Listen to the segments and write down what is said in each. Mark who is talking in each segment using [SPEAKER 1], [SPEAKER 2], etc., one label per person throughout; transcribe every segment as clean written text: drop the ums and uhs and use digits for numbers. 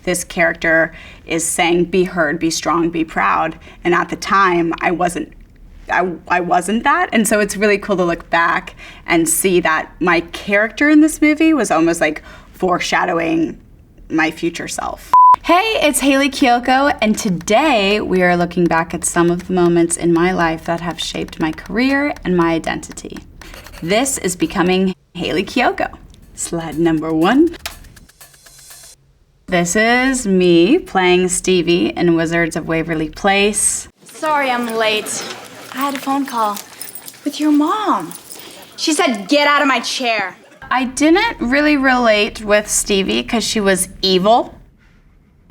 [SPEAKER 1] this character is saying, be heard, be strong, be proud. And at the time, I wasn't that. And so it's really cool to look back and see that my character in this movie was almost like foreshadowing my future self. Hey, it's Hayley Kiyoko, and today we are looking back at some of the moments in my life that have shaped my career and my identity. This is Becoming Hayley Kiyoko. Slide number 1. This is me playing Stevie in Wizards of Waverly Place.
[SPEAKER 2] Sorry I'm late. I had a phone call with your mom. She said, get out of my chair.
[SPEAKER 1] I didn't really relate with Stevie because she was evil.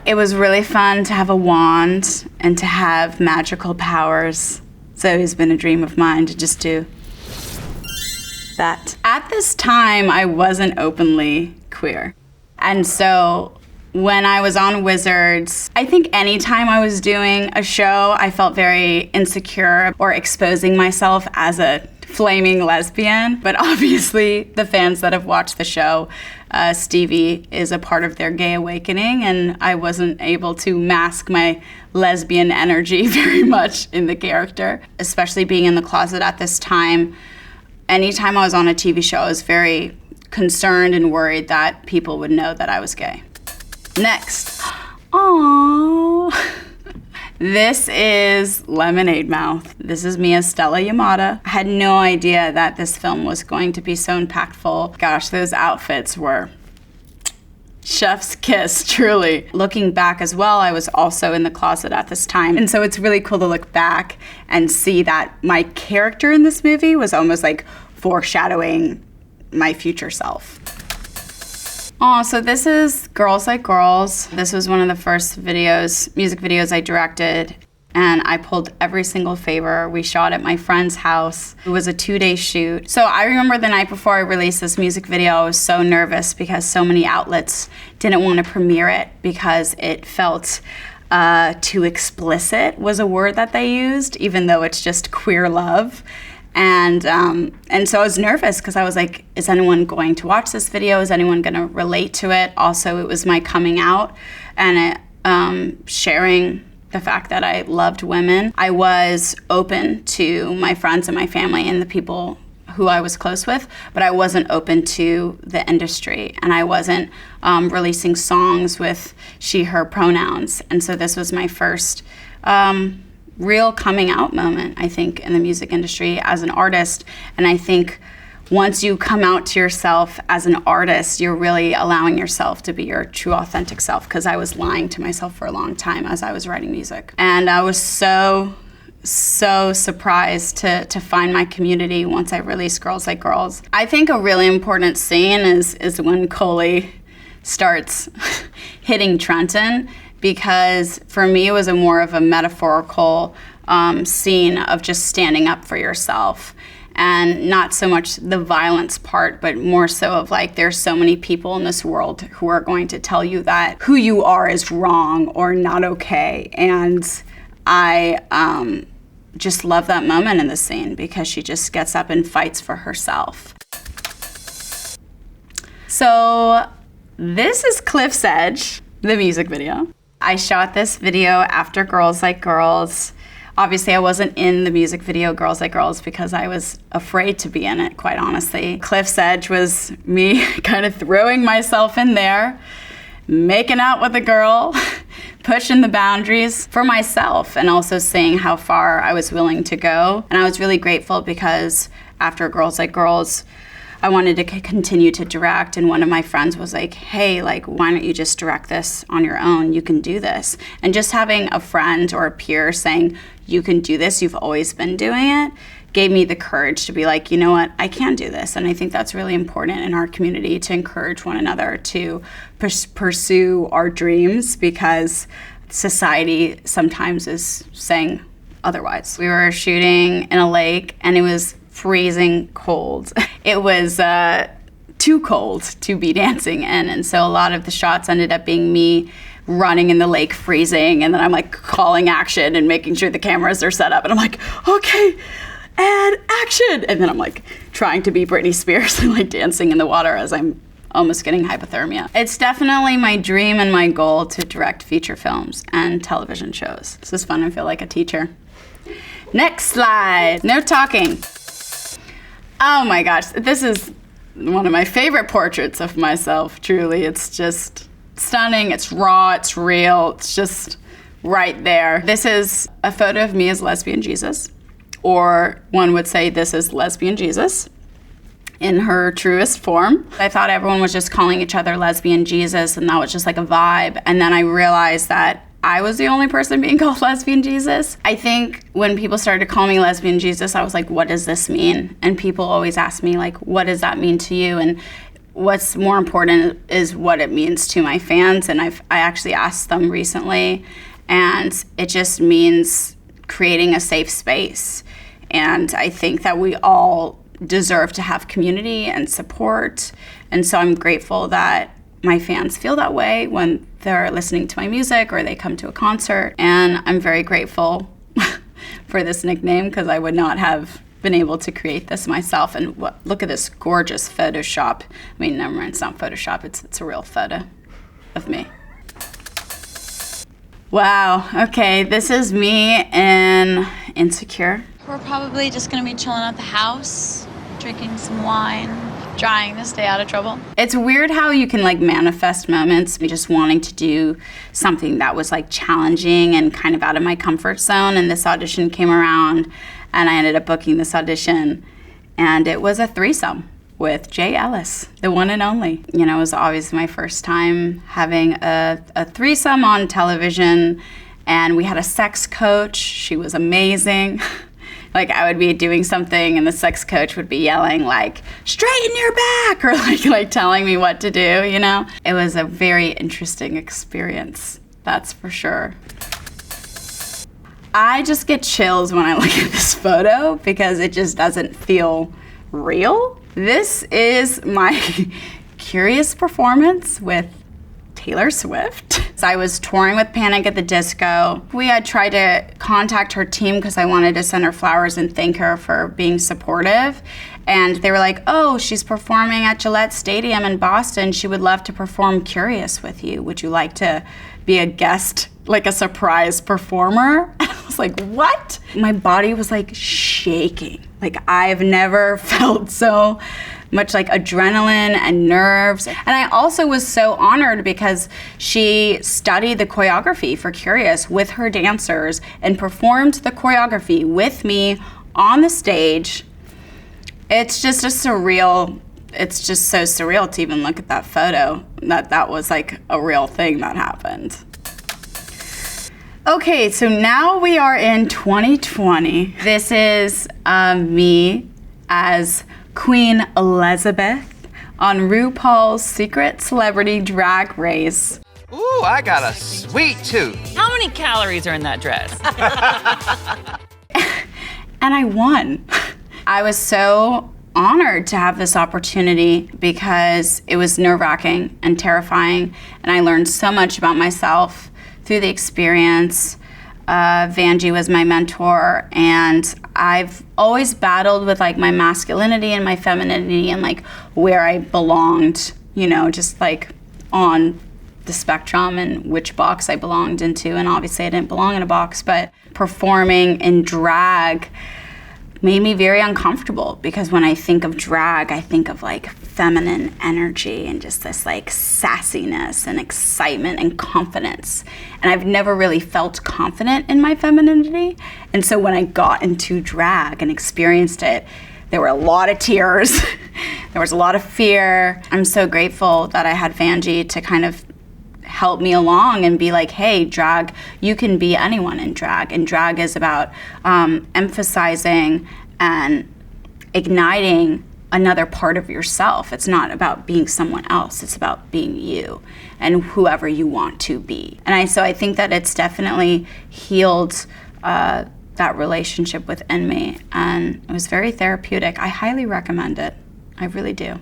[SPEAKER 1] It was really fun to have a wand and to have magical powers. It's always been a dream of mine to just do that. At this time, I wasn't openly queer. And so when I was on Wizards, I think anytime I was doing a show, I felt very insecure or exposing myself as a flaming lesbian. But obviously, the fans that have watched the show, Stevie is a part of their gay awakening, and I wasn't able to mask my lesbian energy very much in the character, especially being in the closet at this time. Anytime I was on a TV show, I was very concerned and worried that people would know that I was gay. Next. Aww. This is Lemonade Mouth. This is me as Stella Yamada. I had no idea that this film was going to be so impactful. Gosh, those outfits were chef's kiss, truly. Looking back as well, I was also in the closet at this time. And so it's really cool to look back and see that my character in this movie was almost like foreshadowing my future self. Oh, so this is Girls Like Girls. This was one of the first music videos I directed, and I pulled every single favor. We shot at my friend's house. It was a 2-day shoot. So I remember the night before I released this music video, I was so nervous because so many outlets didn't want to premiere it because it felt too explicit was a word that they used, even though it's just queer love. And so I was nervous because I was like, is anyone going to watch this video? Is anyone going to relate to it? Also, it was my coming out and sharing the fact that I loved women. I was open to my friends and my family and the people who I was close with, but I wasn't open to the industry, and I wasn't releasing songs with she, her pronouns. And so this was my first real coming out moment, I think, in the music industry as an artist. And I think once you come out to yourself as an artist, you're really allowing yourself to be your true authentic self, because I was lying to myself for a long time as I was writing music. And I was so surprised to find my community once I released Girls Like Girls. I think a really important scene is when Coley starts hitting Trenton, because for me it was more of a metaphorical scene of just standing up for yourself, and not so much the violence part, but more so of like, there's so many people in this world who are going to tell you that who you are is wrong or not okay. And I just love that moment in the scene because she just gets up and fights for herself. So this is Cliff's Edge, the music video. I shot this video after Girls Like Girls. Obviously, I wasn't in the music video Girls Like Girls because I was afraid to be in it, quite honestly. Cliff's Edge was me kind of throwing myself in there, making out with a girl, pushing the boundaries for myself, and also seeing how far I was willing to go. And I was really grateful because after Girls Like Girls, I wanted to continue to direct, and one of my friends was like, hey, like, why don't you just direct this on your own? You can do this. And just having a friend or a peer saying, you can do this, you've always been doing it, gave me the courage to be like, you know what, I can do this. And I think that's really important in our community, to encourage one another to pursue our dreams, because society sometimes is saying otherwise. We were shooting in a lake, and it was freezing cold. It was too cold to be dancing in, and so a lot of the shots ended up being me running in the lake freezing, and then I'm like calling action and making sure the cameras are set up, and I'm like, okay, and action, and then I'm like trying to be Britney Spears and like dancing in the water as I'm almost getting hypothermia. It's definitely my dream and my goal to direct feature films and television shows. This is fun. I feel like a teacher. Next slide. No talking. Oh my gosh, this is one of my favorite portraits of myself, truly. It's just stunning, it's raw, it's real, it's just right there. This is a photo of me as Lesbian Jesus, or one would say this is Lesbian Jesus in her truest form. I thought everyone was just calling each other Lesbian Jesus, and that was just like a vibe. And then I realized that I was the only person being called Lesbian Jesus. I think when people started to call me Lesbian Jesus, I was like, what does this mean? And people always ask me, like, what does that mean to you? And what's more important is what it means to my fans. And I actually asked them recently, and it just means creating a safe space. And I think that we all deserve to have community and support. And so I'm grateful that my fans feel that way when they're listening to my music or they come to a concert. And I'm very grateful for this nickname, because I would not have been able to create this myself. And look at this gorgeous Photoshop. I mean, never mind, it's not Photoshop, it's a real photo of me. Wow, okay, this is me in Insecure.
[SPEAKER 3] We're probably just gonna be chilling at the house, drinking some wine, trying to stay out of trouble.
[SPEAKER 1] It's weird how you can like manifest moments, just wanting to do something that was like challenging and kind of out of my comfort zone. And this audition came around, and I ended up booking this audition, and it was a threesome with Jay Ellis, the one and only. You know, it was obviously my first time having a threesome on television, and we had a sex coach. She was amazing. Like, I would be doing something and the sex coach would be yelling like, straighten your back, or like telling me what to do, you know? It was a very interesting experience, that's for sure. I just get chills when I look at this photo because it just doesn't feel real. This is my Curious performance with Taylor Swift. I was touring with Panic at the Disco. We had tried to contact her team because I wanted to send her flowers and thank her for being supportive. And they were like, oh, she's performing at Gillette Stadium in Boston. She would love to perform Curious with you. Would you like to be a guest, like a surprise performer? And I was like, what? My body was like shaking. Like, I've never felt so much like adrenaline and nerves. And I also was so honored because she studied the choreography for Curious with her dancers and performed the choreography with me on the stage. It's just so surreal to even look at that photo, that was like a real thing that happened. Okay, so now we are in 2020. This is me as Queen Elizabeth on RuPaul's Secret Celebrity Drag Race.
[SPEAKER 4] Ooh, I got a sweet tooth.
[SPEAKER 5] How many calories are in that dress?
[SPEAKER 1] And I won. I was so honored to have this opportunity because it was nerve-wracking and terrifying, and I learned so much about myself through the experience. Vanjie was my mentor, and I've always battled with like my masculinity and my femininity and like where I belonged, you know, just like on the spectrum and which box I belonged into. And obviously I didn't belong in a box, but performing in drag made me very uncomfortable because when I think of drag, I think of like feminine energy and just this like sassiness and excitement and confidence. And I've never really felt confident in my femininity. And so when I got into drag and experienced it, there were a lot of tears. There was a lot of fear. I'm so grateful that I had Vanjie to kind of help me along and be like, hey, drag, you can be anyone in drag. And drag is about emphasizing and igniting another part of yourself. It's not about being someone else. It's about being you and whoever you want to be. And so I think that it's definitely healed that relationship within me. And it was very therapeutic. I highly recommend it. I really do.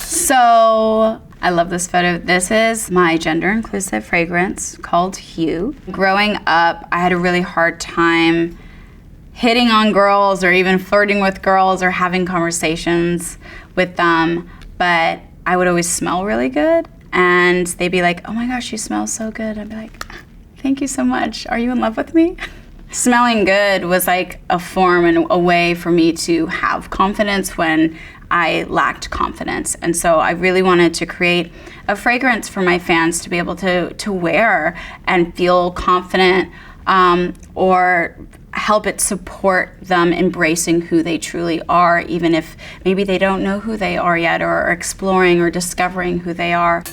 [SPEAKER 1] So I love this photo. This is my gender-inclusive fragrance called Hue. Growing up, I had a really hard time hitting on girls or even flirting with girls or having conversations with them. But I would always smell really good. And they'd be like, oh my gosh, you smell so good. I'd be like, thank you so much. Are you in love with me? Smelling good was like a form and a way for me to have confidence when I lacked confidence. And so I really wanted to create a fragrance for my fans to be able to wear and feel confident, or help it support them embracing who they truly are, even if maybe they don't know who they are yet, or are exploring or discovering who they are.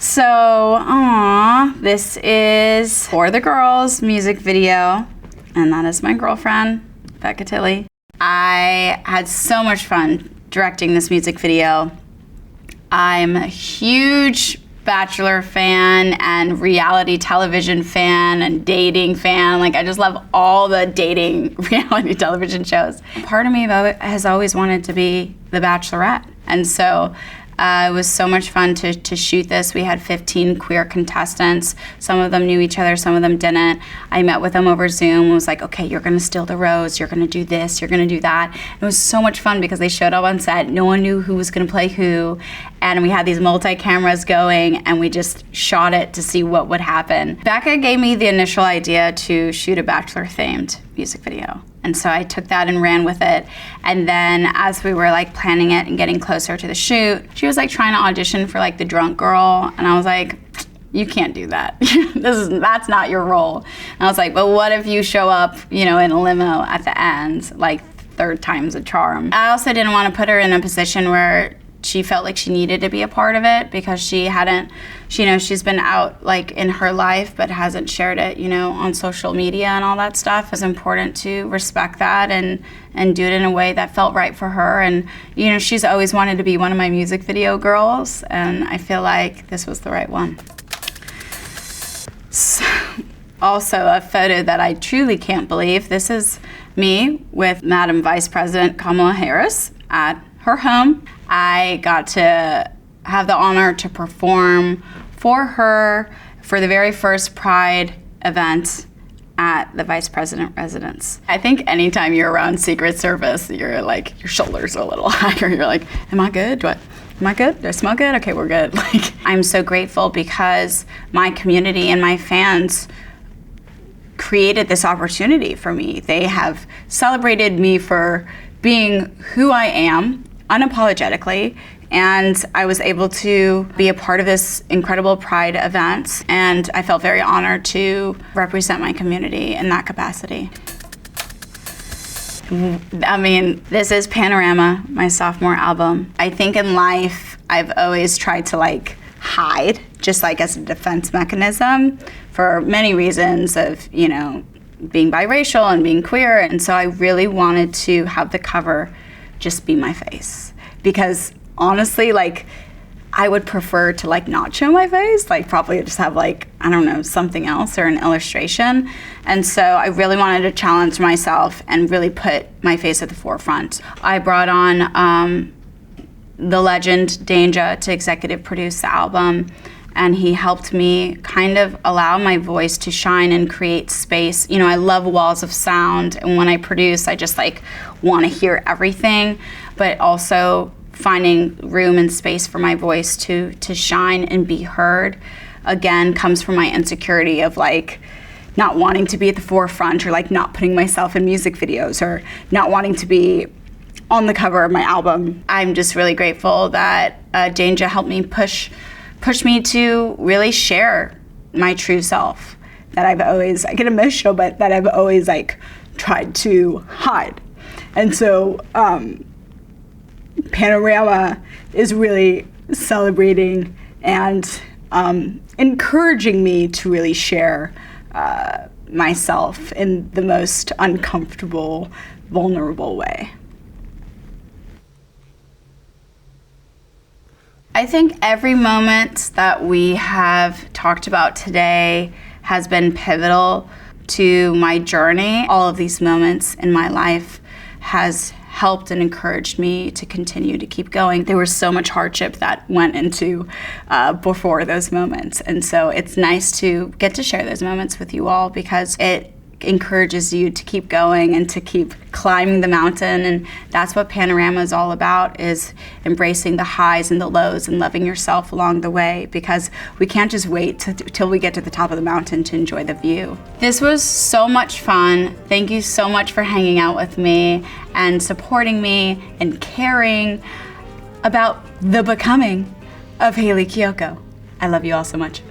[SPEAKER 1] So, this is For the Girls music video, and that is my girlfriend, Becca Tilley. I had so much fun directing this music video. I'm a huge Bachelor fan and reality television fan and dating fan. Like, I just love all the dating reality television shows. Part of me has always wanted to be the Bachelorette. And so it was so much fun to shoot this. We had 15 queer contestants. Some of them knew each other, some of them didn't. I met with them over Zoom and was like, okay, you're gonna steal the rose, you're gonna do this, you're gonna do that. It was so much fun because they showed up on set. No one knew who was gonna play who. And we had these multi-cameras going and we just shot it to see what would happen. Becca gave me the initial idea to shoot a Bachelor-themed music video. And so I took that and ran with it. And then as we were like planning it and getting closer to the shoot, she was like trying to audition for like the drunk girl. And I was like, you can't do that. That's not your role. And I was like, but what if you show up, you know, in a limo at the end, like third time's a charm. I also didn't want to put her in a position where she felt like she needed to be a part of it because she hadn't, you know, she's been out like in her life but hasn't shared it, you know, on social media and all that stuff. It's important to respect that and do it in a way that felt right for her. And, you know, she's always wanted to be one of my music video girls, and I feel like this was the right one. So, also a photo that I truly can't believe. This is me with Madam Vice President Kamala Harris at her home. I got to have the honor to perform for her for the very first Pride event at the Vice President residence. I think anytime you're around Secret Service, you're like, your shoulders are a little higher. You're like, am I good? Am I good? Do I smell good? Okay, we're good. Like, I'm so grateful because my community and my fans created this opportunity for me. They have celebrated me for being who I am unapologetically, and I was able to be a part of this incredible Pride event, and I felt very honored to represent my community in that capacity. I mean, this is Panorama, my sophomore album. I think in life, I've always tried to like hide, just like as a defense mechanism for many reasons of, you know, being biracial and being queer. And so I really wanted to have the cover just be my face, because honestly, like, I would prefer to like not show my face, like probably just have like, I don't know, something else or an illustration. And so I really wanted to challenge myself and really put my face at the forefront. I brought on the legend Danja to executive produce the album, and he helped me kind of allow my voice to shine and create space. You know, I love walls of sound, and when I produce, I just like want to hear everything, but also finding room and space for my voice to shine and be heard, again, comes from my insecurity of like not wanting to be at the forefront, or like not putting myself in music videos, or not wanting to be on the cover of my album. I'm just really grateful that Danja helped me push me to really share my true self that I've always, I get emotional, but that I've always like tried to hide. And so Panorama is really celebrating and encouraging me to really share myself in the most uncomfortable, vulnerable way. I think every moment that we have talked about today has been pivotal to my journey. All of these moments in my life has helped and encouraged me to continue to keep going. There was so much hardship that went into before those moments. And so it's nice to get to share those moments with you all, because it encourages you to keep going and to keep climbing the mountain. And that's what Panorama is all about, is embracing the highs and the lows and loving yourself along the way, because we can't just wait till we get to the top of the mountain to enjoy the view. This was so much fun. Thank you so much for hanging out with me and supporting me and caring about the becoming of Hayley Kiyoko. I love you all so much.